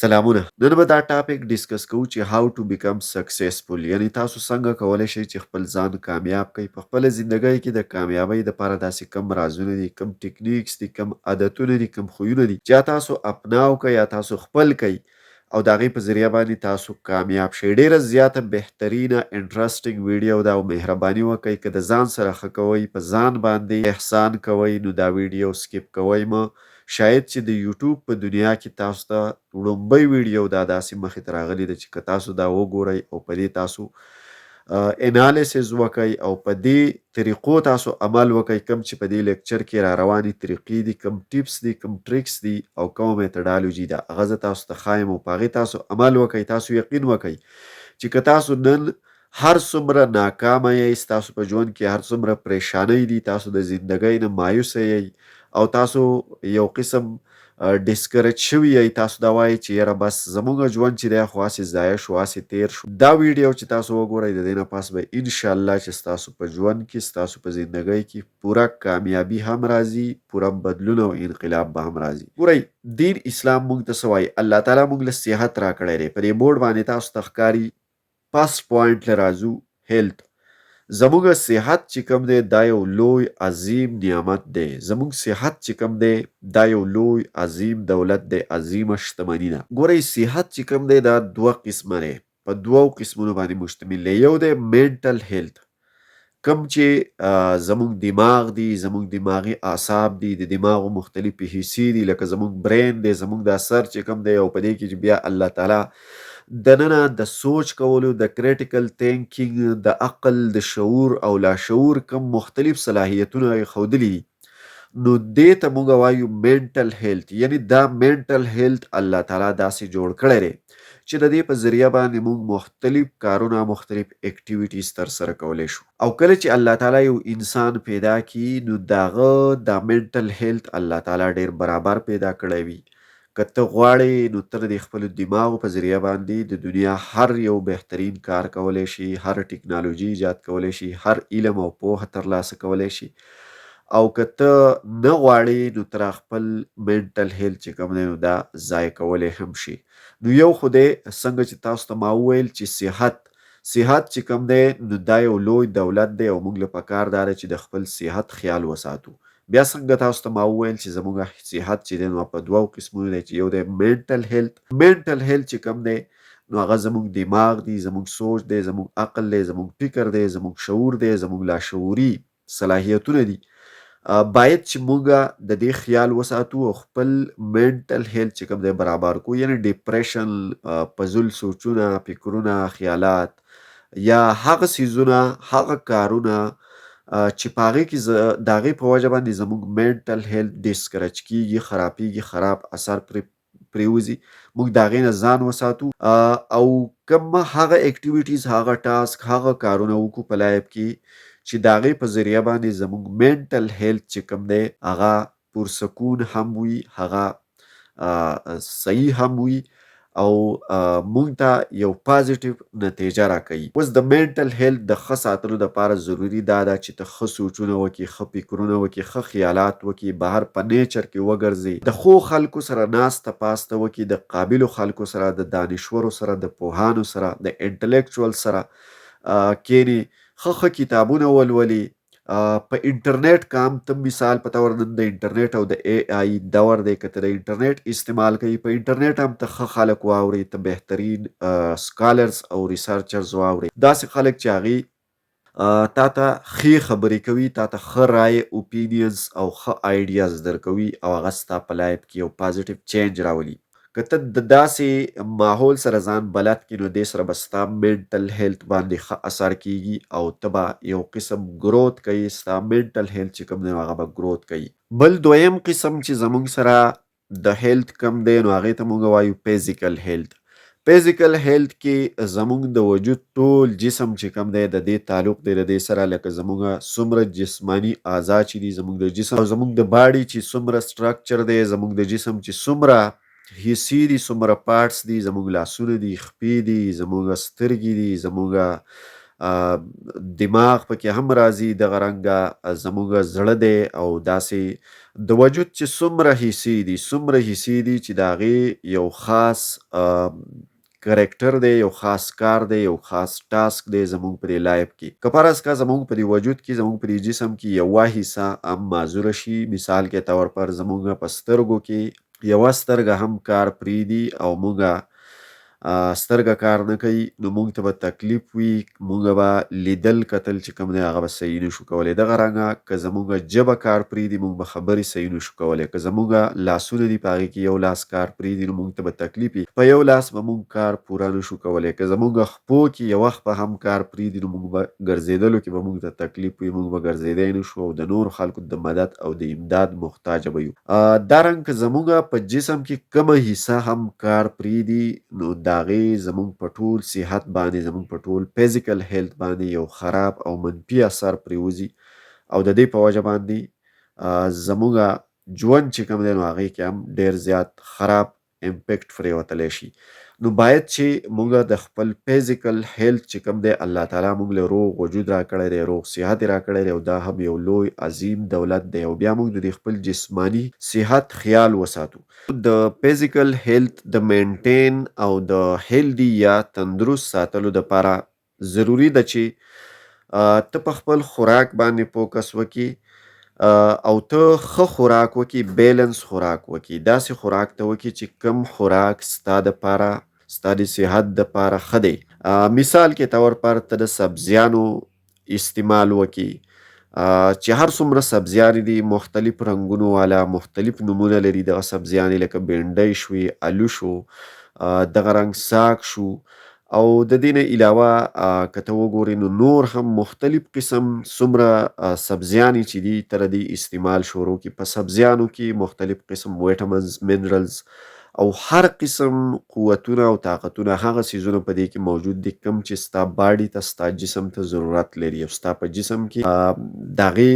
سلامونه. نن به دا ټاپک ډیسکس کوو چې هاو ټو بیکم سکسسفل، یعنی تاسو څنګه کولی شئ چې خپل ځان کامیاب کړئ په خپله زندګۍ کې. د کامیابۍ دپاره داسې کم رازونه دي، کم ټیکنیکس دي، کم عادتونه دي، کم خویونه دي چې یا تاسو اپناو کئ یا تاسو خپل کئ او د هغې په ذریعه باندې تاسو کامیاب شئ. ډیره زیاته بهترینه انټرسټینګ ویډیو ده او مهرباني وکئ که د ځان سره ښه کوئ، په ځان باندې احسان کوئ، نو دا ویډیو سکیپ کوئ مه. شاید چې د یوټیوب په دنیا کې تاسو ته لومبۍ ویډیو دا داسې مخې ته راغلې ده چې که تاسو دا وګورئ او په دې تاسو انالیسز وکئ او په دې طریقو تاسو عمل وکئ، کوم چې په دې لیکچر کې را روانې طریقې دي، کوم ټیپس دي، کوم ټریکس دي او کومه میتډالوجي ده، هغه زه تاسو ته ښایم او په هغې تاسو عمل وکئ. تاسو یقین وکئ چې که تاسو نن هر څومره ناکامه یئ، تاسو په ژوند کې هر څومره پریشانۍ دي، تاسو د زندګۍ نه مایوسه یئ او تاسو یو قسم ډسکریج شوي یئ، تاسو دا وایئ چې یاره بس زموږ ژوند چې دی خو هسې ضایع شو، هسې تیر شو. دا ویډیو چې تاسو وګورئ د دې نه پس به انشاءالله چې ستاسو په ژوند کې، ستاسو په زندګۍ کې پوره کامیابي هم راځي، پوره بدلون او انقلاب به هم راځي. ګورئ، دین اسلام موږ ته څه وایي؟ الله تعالی موږ له صحت راکړی دی. په دې بورډ باندې تاسو ته ښکاري فرست پوینټ له راځو هیلت. زموږ صحت چې کوم دی دا یو لوی عظیم نعمت دی. زموږ صحت چې کوم دی دا یو لوی عظیم دولت دی، عظیمه شتمني ده. ګورئ، صحت چې کوم دی دا دوه قسمه دی، په دوو قسمونو باندې مشتمل دی. یو دی منټل هیلت، کوم چې زموږ دماغ دی، زموږ دماغي اعصاب دي، د دماغو مختلفې حصې دي، لکه زموږ برین دی، زموږ دا سر چې کوم دی او په دې کې چې بیا الله تعالی دننه د سوچ کولو، د کریټیکل تینکینګ، د عقل، د شعور او لاشعور کم مختلف صلاحیتونه یې ښودلي دي، نو دې ته موږ وایو منټل هیلت. یعنی دا منټل هیلت الله تعالی داسې جوړ کړی دی چې د دې په ذریعه باندې موږ مختلف کارونه، مختلف اکټیویټیز ترسره کولی شو. او کله چې الله تعالی یو انسان پیدا کی نو د هغه دا منټل هیلت الله تعالی ډیر برابر پیدا کړی وي. که ته غواړې نو ته د خپلو دماغو په ذریعه باندې د دنیا هر یو بهترین کار کولی شي، هر ټکنالوژي ایجاد کولی شي، هر علم او پوهه ترلاسه کولی شي. او که ته نه غواړې نو ته خپل منټل هیلت چې کوم دی نو دا ضایع کولی هم شي. نو یو خو دی څنګه چې تاسو ته ما وویل چې صحت چې کوم دی نو دا یو لوی دولت دی او موږ له پکار دا ده چې د خپل صحت خیال وساتو. بیا څنګه تاسو ته ما وویل چې زموږ صحت چې دی نو په دوو قسمونو دی، چې یو دی منټل هیلت. منټل هیلت چې کوم دی نو هغه زموږ دماغ دی، زموږ سوچ دی، زموږ عقل دی، زموږ فکر دی، زموږ شعور دی، زموږ لاشعوري صلاحیتونه دي. باید چې موږ د دې خیال وساتو او خپل منټل هیلت چې کوم دی برابر کو. یعنی ډیپریشن، پزل سوچونه، فکرونه، خیالات یا هغه څیزونه، هغه کارونه چې په هغې کې د هغې په وجه باندې زموږ منټل هیلت ډسکریج کیږي، خرابیږي، خراب اثر پرې وځي، موږ د هغې نه ځان وساتو او کوم هغه اکټیویټیز، هغه ټاسک، هغه کارونه وکړو په لایف کې چې د هغې په ذریعه باندې زموږ منټل هیلت چې کوم دی هغه پرسکون هم وي، هغه صحیح هم وي او مونږ ته یو پازیټیو نتیجه راکوي. اوس د منټل هیلت د ښه ساتلو دپاره ضروري دا ده چې ته ښه سوچونه وکړي، ښه فکرونه وکړي، ښه خیالات وکړي، بهر په نیچر کې وګرځې، د ښو خلکو سره ناسته پاسته وکړي، د قابلو خلکو سره، د دانشورو سره، د پوهانو سره، د انټلیکچوال سره کښېنې، ښه کتابونه ولولي. په انټرنیټ کام ته مثال په طور نن د انټرنیټ او د اے آی دور دی، که ته د انټرنیټ استعمال کوي په انټرنیټ هم ته ښه خلک واورئ، ته بهترین سکالرز او ریسرچرز واورئ، داسې خلک چې هغې تا ته ښې خبرې کوي، تا ته ښه رایې، اوپینینز او ښه آیډیاز درکوي او هغه ستا په لایف کې یو پازیټیو چینج راولي. که ته د داسې ماحول سره ځان بلد کړي نو دې سره به ستا منټل هیلت باندې ښه اثر کیږي او ته به یو قسم گروت کوي، ستا منټل هیلت چې کوم دی هغه به گروت کوي. بل دویم قسم چې زموږ سره د هیلت کم دی نو هغې ته موږ وایو فیزیکل هیلت. فیزیکل هیلت کې زموږ د وجود ټول جسم چې کوم دی د دې تعلق دی د دې سره، لکه زموږ څومره جسماني اعضا چې دي، زموږ د جسم او زموږ د باډي چې څومره سټرکچر دی، زموږ د جسم چې څومره حصې دي، څومره پارټس دي، زموږ لاسونه دي، خپې دي، زموږ سترګې دي، زموږ دماغ پکې هم راځي، دغه رنګه زموږ زړه دی او داسې د وجود چې څومره حصې دي چې د هغې یو خاص کرکټر دی، یو خاص کار دی، یو خاص ټاسک دی زموږ په دې لایف کې. که فرض کړه زموږ په دې وجود کې، زموږ په دې جسم کې یوه حصه هم معذوره شي، مثال کې طور پر زموږ په سترګو کې یوه سترګه هم کار پرېږدي او موږ سترګه کار نه کوي، نو موږ ته به تکلیف وي، موږ به لیدل کتل چې کوم دی هغه به صحیح نشو کولی. دغه رنګه که زموږ ژبه کار پرېږدي، موږ به خبرې صحیح نشو کولی. که زموږ لاسونه دي په هغې کې یو لاس کار پرېږدي، نو موږ ته به تکلیف وي، په یو لاس به موږ کار پوره نشو کولی. که زموږ خپو کې یوه خپه هم کار پرېږدي، نو موږ به ګرځېدلو کې به موږ ته تکلیف وي، موږ به ګرځېدی نشو او د نورو خلکو د مدد او د امداد محتاجه به یو. دا رنګ که زموږ په جسم کې کومه حصه هم کار پرېږدي، نو د هغې زموږ په ټول صحت باندې، زموږ په ټول فزیکل هیلت باندې یو خراب او منفي اثر پرې وځي او د دې په وجه باندې زموږ ژوند چې کوم دی نو هغې کې هم ډېر زیات خراب امپیکټ پرېوتلی شي. نو باید چې موږ د خپل فزیکل هیلت چې کوم دی، الله تعالی موږ له روغ وجود راکړی دی، روغ صحت یې راکړی دی او دا هم یو لوی عظیم دولت دی، او بیا موږ د دې خپل جسماني صحت خیال وساتو. د فزیکل هیلت د مینټین او د هیلدي یا تندرست ساتلو دپاره ضروري ده چې ته په خپل خوراک باندې فوکس وکړي او ته ښه خوراک وکړي، بیلنس خوراک وکړي. داسې خوراک ته وکړي چې کوم خوراک ستا دپاره، ستا د صحت دپاره ښه دی. مثال کې طور پر ته د سبزیانو استعمال وکړي، چې هر څومره سبزیانې دي مختلف رنګونو والا، مختلف نومونه لري دغه سبزیانې، لکه بینډۍ شوې، الو شو، دغه رنګ ساګ شو، او د دې نه علاوه که ته وګورې نو نور هم مختلف قسم څومره سبزیانې چې دي ته د دې استعمال شروع کړي. په سبزیانو کې مختلف قسم ویټامنز، منرلز او هر قسم قوتونه او طاقتونه، هغه څیزونه په دې کې موجود دي کوم چې ستا باډي ته، ستا جسم ته ضرورت لري، او ستا په جسم کې د هغې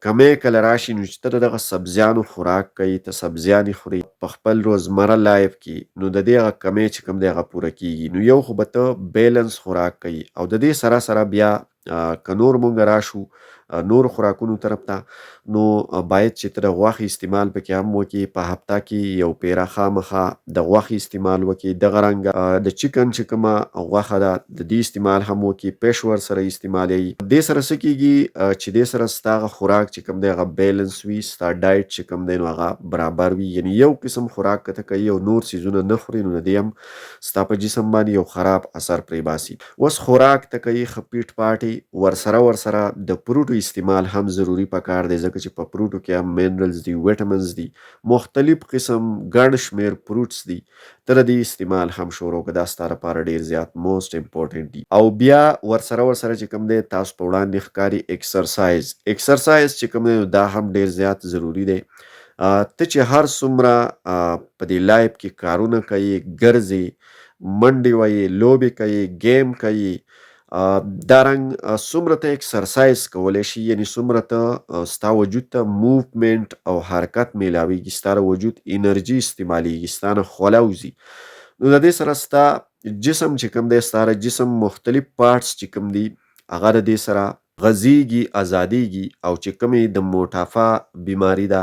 کمی کله راشي، نو چې ته د دغه سبزیانو خوراک کوي، ته سبزیانې خوري په خپل روزمره لایف کې، نو د دې هغه کمی چې کوم دی هغه پوره کیږي. نو یو خو به ته بیلنس خوراک کوي، او د دې سره سره بیا که نور مونږ راشو نور خوراکونو طرف ته، نو باید چې ته د غوښې استعمال پکې هم وکړي. په هفته کې یو پیره خامخا د غوښې استعمال وکړي. دغه رنګه د چکن چې کومه غوښه ده د دې استعمال هم وکړي، فش ورسره استعمالوي. دې سره څه کېږي چې دې سره ستا هغه خوراک چې کوم دی هغه بیلنس وي، ستا ډایټ چې کوم دی نو هغه برابر وي. یعنې یو قسم خوراک که ته کوي او نور څیزونه نه خوري، نو د دې هم ستا په جسم باندې یو خراب اثر پرې باسي. اوس خوراک ته کوي ښه پیټ پاټې، ورسره د فروټو استعمال هم ضروري پکار دی، ځکه چې په فروټو کې هم منرلز دي، ویټامنز دي، مختلف قسم ګڼ شمېر فروټس دي. ته د دې استعمال هم شروع کړه، دا ستا لپاره ډېر زیات موسټ امپورټنټ دي. او بیا ورسره چې کوم دی تاسو په وړاندې ښکاري ایکسرسایز چې کوم دی نو دا هم ډېر زیات ضروري دی. ته چې هر څومره په دې لایف کې کارونه کوي، ګرځې، منډې وهې، لوبې کوي، گیم کوي، دا رنګ څومره ته ایکسرسایز کولی شي، یعنې څومره ته ستا وجود ته موومنټ او حرکت میلاویږي، ستا د وجود انرژي استعمالیږي، ستا نه خوله وځي، نو د دې سره ستا جسم چې کوم دی، ستا د جسم مختلف پارټس چې کوم دي هغه د دې سره غځیږي، ازادیږي، او چې کومې د موټافه بیماري ده،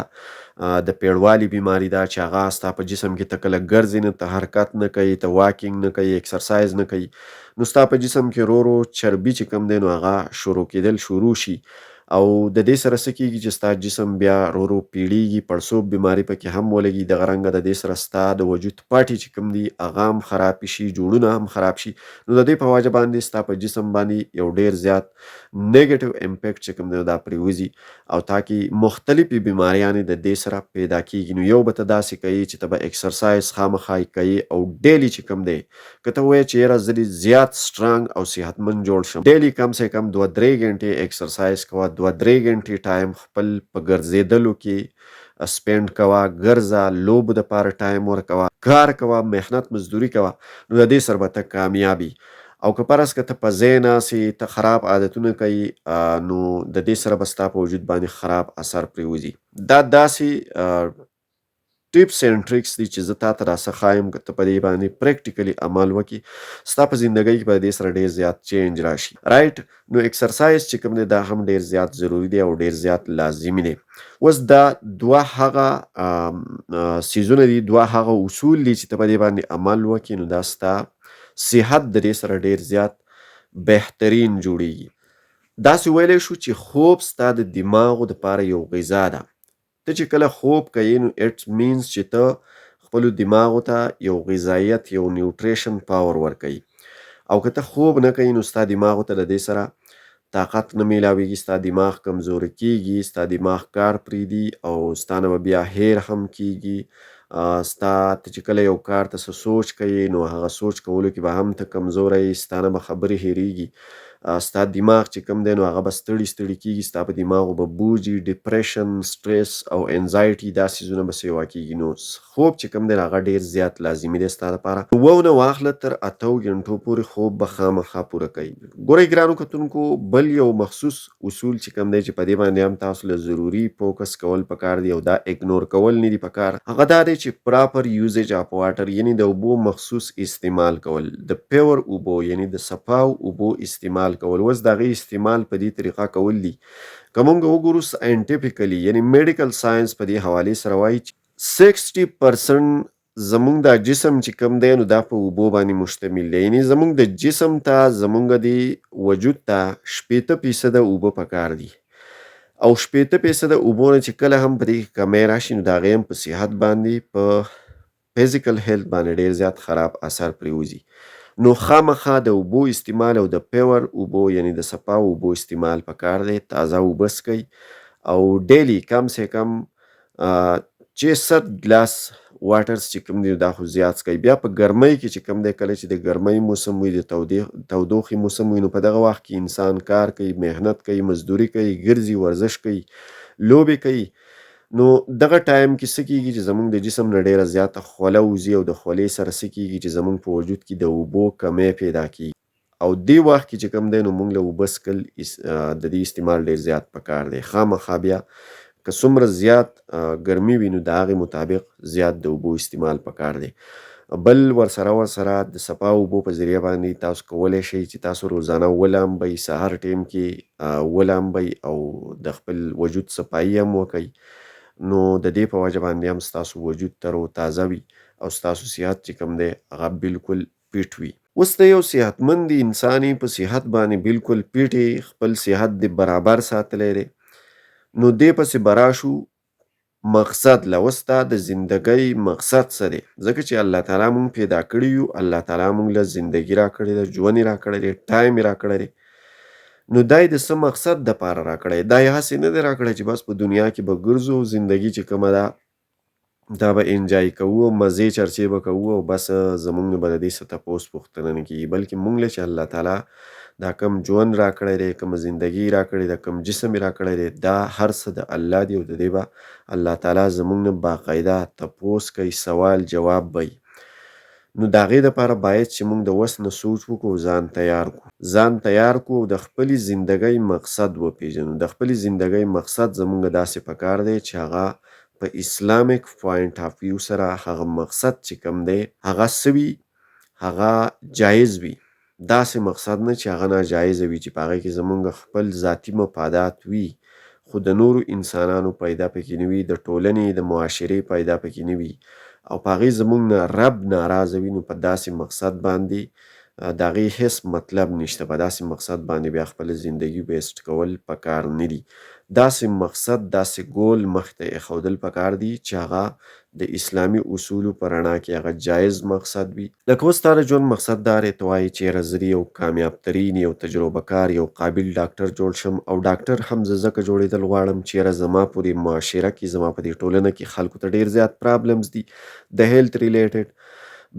د پیړوالي بیماري ده چې هغه ستا په جسم کې ته کله ګرځې نه، ته حرکت نه کوي، ته واکینګ نه کوي، ایکسرسایز نه کوي، نو ستا په جسم کې ورو چربي چې کوم دی نو هغه شروع کېدل شروع شي، او د دې سره څه کېږي چې ستا جسم بیا ورو پیړیږي، پړسوب بیماري پکې هم ولګي. دغه رنګه د دې سره ستا د وجود پاټې چې کوم دي هغه هم خراب شي، جوړونه هم خراب شي، نو د دې په وجه باندې ستا په جسم باندې یو ډېر زیات نیګیټیو امپیکټ چې کوم دی دا پرې وځي، او تا کې مختلفې بیماریانې د دې سره پیدا کېږي. نو یو به ته داسې کوي چې ته به ایکسرسایز خامخا کوي، او ډیلی چې کوم دی که ته وایې چې یاره زه دې زیات سټرانګ او صحتمند جوړ شم، ډیلی کم سے کم 2-3 غنټې ایکسرسایز کوه، 2-3 غنټې ټایم خپل په ګرځېدلو کې سپینډ کوه، ګرځه، لوبو دپاره ټایم ورکوه، کار کوه، محنت مزدوري کوه، نو د دې سره به ته کامیابي. او که فرض که ته په ځای ناستې، ته خراب عادتونه کوي، نو د دې سره به ستا په وجود باندې خراب اثر پرې وځي. دا داسې ټیپس اینډ ټریکس دي چې زه تاته راڅخه ښایم که ته په دې باندې پریکټیکلی عمل وکړي ستا په زندګۍ کې به د دې سره ډېر زیات چینج راشي رایټ. نو اکسرسایز چې کوم دی دا هم ډېر زیات ضروري دی او ډېر زیات لازمي دی. اوس دا دوه هغه څیزونه دي، دوه هغه اصول دي چې ته په دې باندې عمل وکړي نو دا ستا صحت د دې سره ډېر زیات بهترین جوړیږي. داسې ویلی شو چې خوب ستا د دماغو دپاره یو غذا ده. ته چې کله خوب کوي نو اټ مینز چې ته خپلو دماغو ته یو غذایت یو نیوټریشن پاور ورکوي، او که ته خوب نه کوي نو ستا دماغو ته د دې سره طاقت نه میلاویږي، ستا دماغ کمزوری کیږي، ستا دماغ کار پرېږدي او ستا نه به بیا هیر هم کیږي. ستا ته چې کله یو کار ته څه سوچ کوي نو هغه سوچ کولو کې به هم ته کمزوری یې، ستا نه به خبرې هیریږي، ستا دماغ چې کوم دی نو هغه به ستړي ستړي کیږي، ستا په دماغو به بوجي، ډپریشن، سټریس او انزایټي دا څیزونه به سیوا کیږي. نو خوب چې کوم دی هغه ډېر زیات لازمي دی ستا لپاره. 7 نه واخله تر 8 غنټو پورې خوب به خامخا پوره کوي. ګورئ ګرانو کتونکو، بل یو مخصوص اصول چې کوم دی چې په دې باندې هم تاسو له ضروري فوکس کول پکار دی او دا اګنور کول نه دي پکار، هغه دا دی چې پراپر یوزیج اف واټر، یعنی د اوبو مخصوص استعمال کول، د پیور اوبو یعنی د صفاو اوبو استعمال کول. اوس د هغې استعمال په دې طریقه کول دي که موږ وګورو ساینټیفیکلی یعنی میډیکل ساینس په دې حوالې سره وایي چې 60% زمونږ دا جسم چې کوم دی نو دا په اوبو باندې مشتمل دی، یعنی زمونږ د جسم ته زمونږ د وجود ته 80% اوبه پکار دي، او 80% اوبو نه چې کله هم په دې کې کمی راشي نو د هغې هم په صحت باندې په فزیکل هیلت باندې ډېر زیات خراب اثر پرېوځي. نو خامخا د اوبو استعمال او د پیور اوبو یعنی د صفا اوبو استعمال پکار دی. تازه اوبه څکئ او ډیلی کم سے کم 600 ګلاس واټرز چې کوم دی دا خو زیات څکئ. بیا په ګرمۍ کې چې کوم دی کله چې د ګرمۍ موسم وي، د تودوخې موسم وي، نو په دغه وخت کې انسان کار کوي، محنت کوي، مزدوري کوي، ګرځي، ورزش کوي، لوبې کوي، نو دغه ټایم کې څه کیږي چې زمونږ د جسم نه ډېره زیاته خوله وځي او د خولې سره څه کیږي چې زمونږ په وجود کې د اوبو کمی پیدا کیږي، او دې وخت کې چې کوم دی نو موږ له اوبه څکل د دې استعمال ډېر زیات پکار دی. خامخا بیا که څومره زیات ګرمي وي نو د هغې مطابق زیات د اوبو استعمال پکار دی. بل ورسره د صفا اوبو په ذریعه باندې تاسو کولی شئ چې تاسو روزانه ولامبئ، سهار ټیم کې ولامبئ او د خپل وجود صفایي هم وکئ، نو د دې په وجه باندې هم ستاسو وجود تر و تازه وي او ستاسو صحت چې کوم دی هغه بالکل پیټ وي. اوس د یو صحتمند انسان په صحت باندې بالکل پیټ خپل صحت د برابر ساتلی دی، نو دې پسې به راشو مقصد له. اوس ستا د زندګۍ مقصد څه دی؟ ځکه چې الله تعالی مونږ پیدا کړي یو، الله تعالی مونږ له زندګي راکړې ده، ژوند یې راکړی دی، ټایم یې راکړی دی، نو دا یې د څه مقصد دپاره راکړی؟ دا یې هسې نه دی راکړی چې بس په دنیا کې به ګرځو، زندګي چې کومه ده دا به انجای کوو، مزې چرچې به کوو او بس زمونږ نه به د دې څه تپوس پوښتنه نه کېږي، بلکې مونږ له چې الله تعالی دا کم ژوند راکړی دی، کومه زندګي راکړې ده، کوم جسم یې راکړی دی، دا هر څه د الله دی او د دې به الله تعالی زمونږ نه باقاعده تپوس کوي، سوال جواب به وي. نو د هغې دپاره باید چې موږ د وس نه سوچ وکړو، ځان تیار کړو او د خپلې زندګۍ مقصد وپېژنو. د خپلې زندګۍ مقصد زمونږ داسې پکار دی چې هغه په اسلامیک پوینټ آف ویو سره هغه مقصد چې کوم دی هغه څه وي، هغه جایز وي، داسې مقصد نه چې هغه ناجایزه وي چې په هغې کې زمونږ خپل ذاتي مفادات وي خو د نورو انسانانو پیدا پکې نه وي، د ټولنې د معاشرې پیدا پکې نه وي او په هغې زمونږ نه رب ناراضه وي، نو په داسې مقصد باندې د هغې هېڅ مطلب نشته. په داسې مقصد باندې بیا خپله زندګي ویسټ کول پکار نه دي. داسې مقصد، داسې ګول مخې ته ایښودل پکار دي چې هغه د اسلامي اصولو په رڼا کې هغه جایز مقصد وي. لکه اوس ستا د ژوند مقصد دا دی، ته وایې چېرې زه یو کامیاب ترین، یو تجربه کار، یو قابل ډاکټر جوړ شم، او ډاکټر هم زه ځکه جوړېدل غواړم چېرې زما په دې معاشره کې، زما په دې ټولنه کې خلکو ته ډېر زیات پرابلمز دي، د هیلت ریلیټډ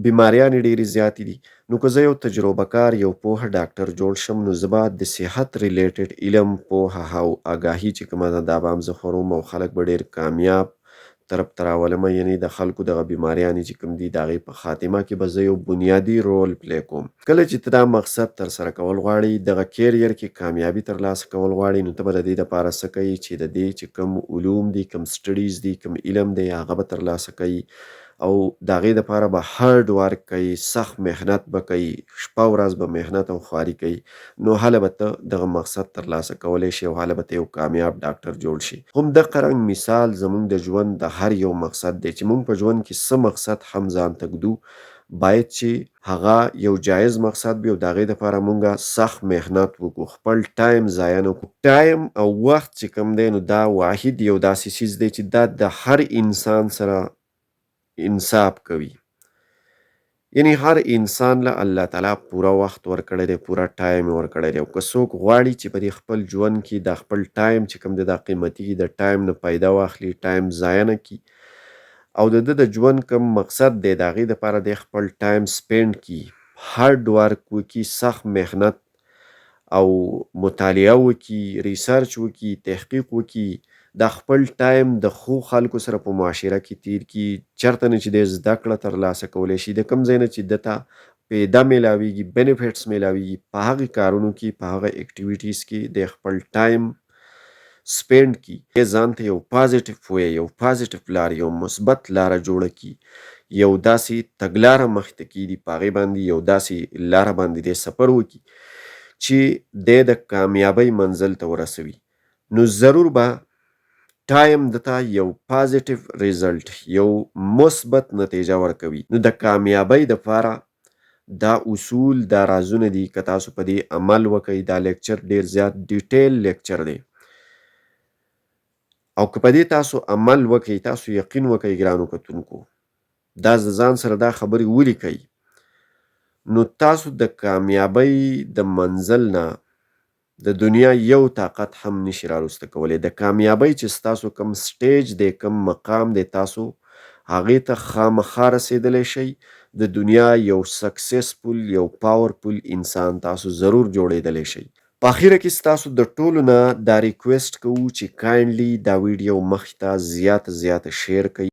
بیماریانې ډېرې زیاتې دي، نو که زه یو تجربه کار، یو پوهه ډاکټر جوړ شم، نو زه به د صحت ریلیټډ علم، پوهه او آګاهي چې کومه ده دا به هم زه خپروم او خلک به ډېر کامیاب، طرف ته راولمه، یعنې د خلکو دغه بیماریانې چې کوم دي د هغې په خاتمه کې به زه یو بنیادي رول پلی کوم. کله چې ته دا مقصد ترسره کول غواړې، دغه کیریر کې کامیابي ترلاسه کول غواړې، نو ته به د دې دپاره څه کوې چې د دې چې کوم علوم دي، کوم سټډیز دي، کوم علم دی، هغه به ترلاسه کوي او د هغې دپاره به هارډ ورک کوي، سخت محنت به کوي، شپه ورځ به محنت او خواري کوي. نو هله به ته دغه مقصد ترلاسه کولی شي او هله به ته یو کامیاب ډاکټر جوړ شي. همدغه رنګ مثال زموږ د ژوند د هر یو مقصد دی چې موږ په ژوند کې څه مقصد هم ځان ته ږدو، باید چې هغه یو جایز مقصد وي او د هغې دپاره موږ سخت محنت وکړو، خپل ټایم ضایع نه کړو. ټایم او وخت چې کوم دی، نو دا واحد یو داسې څیز دی چې دا د هر انسان سره انصاف کوي. یعنی هر انسان له الله تعالی پوره وخت ورکړی دی، پوره ټایم یې ورکړی دی او که څوک غواړي چې په دې خپل ژوند کې دا خپل ټایم چې کوم دی دا قیمتي د ټایم نه فایده واخلي، ټایم ضایع نه کړي او د ده د ژوند کوم مقصد دی د هغې دپاره دی خپل ټایم سپینډ کړي، هارډ ورک وکړي، سخت محنت او مطالعه وکړي، ریسرچ وکړي، تحقیق وکړي، دا خپل ټایم د ښو خلکو سره په معاشره کې تیر کړي، چېرته نه چې دی زده کړه ترلاسه کولی شي، د کوم ځای نه چې ده ته فایده میلاویږي، بینیفټس میلاویږي، په هغې کارونو کې، په هغه اکټیویټیز کې دی خپل ټایم سپینډ کړي، ځان ته یو پازیټیو وی، یو پازیټیو لار، یو مثبت لاره جوړه کړي، یو داسې تګلاره مخې ته کښېږدي، په هغې باندې یو داسې لاره باندې دی سفر وکړي چې دی د کامیابۍ منزل ته ورسوي. نو ضرور به ټایم دته یو پازیټیو ریزلټ، یو مثبت نتیجه ورکوي. نو د کامیابۍ دپاره دا اصول، دا رازونه دي، که تاسو په دې عمل وکئ. دا لیکچر ډیر زیات ډیټیل لیکچر دی او که په دې تاسو عمل وکئ، تاسو یقین وکئ ګرانو کتونکو، دا د ځان سره دا خبرې ولیکئ، نو تاسو د کامیابۍ د منزل نه د دنیا یو طاقت هم نشي راوسته کولی. د کامیابۍ چې ستاسو کوم سټیج دی، کوم مقام دی، تاسو هغې ته خامخا رسېدلی شئ. د دنیا یو سکسسفل، یو پاورفل انسان تاسو ضرور جوړېدلی شئ. په اخیره کې ستاسو د ټولو نه دا ریکویسټ کوو چې کاینډلي دا ویډیو مخې ته زیاته شیر کړئ.